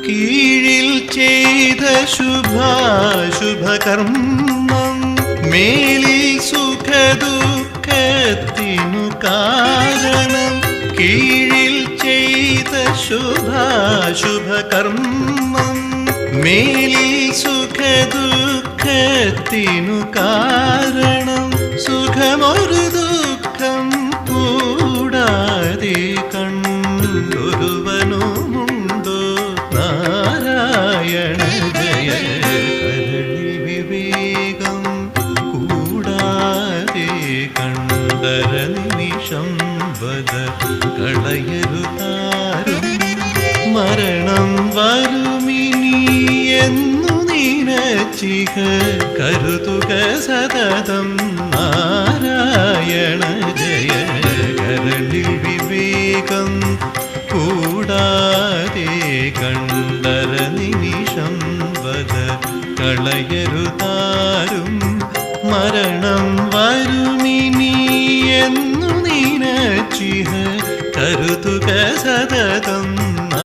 കീഴിൽ ചെയ്ത ശുഭാശുഭകർമ്മം മേലിൽ സുഖദുഃഖത്തിനു കാരണം. കീഴിൽ ചെയ്ത ശുഭാശുഭകർമ്മം മേലിൽ സുഖദുഃഖത്തിനു കാരണം. സുഖമൊരു ദുഃഖം കൂടാതെ കണ്ടൊരുവനുമുണ്ടോ നാരായണ ജയ. കരളിൽ വിവേകം കൂടാതെ കണ്ടര നിമിഷം വദ കളയരുതാരും. മരണം വരുമിനി എന്നു നിനച്ചിഹ കരുതുക സതതം നാരായണ ജയ. കരളിൽ വിവേകം കൂടാതെ കണ്ടര നിമിഷം വദ കളയരുതാരും. മരണം വരുമിനി എന്നു നിനച്ചിഹ കരുതുക സതതം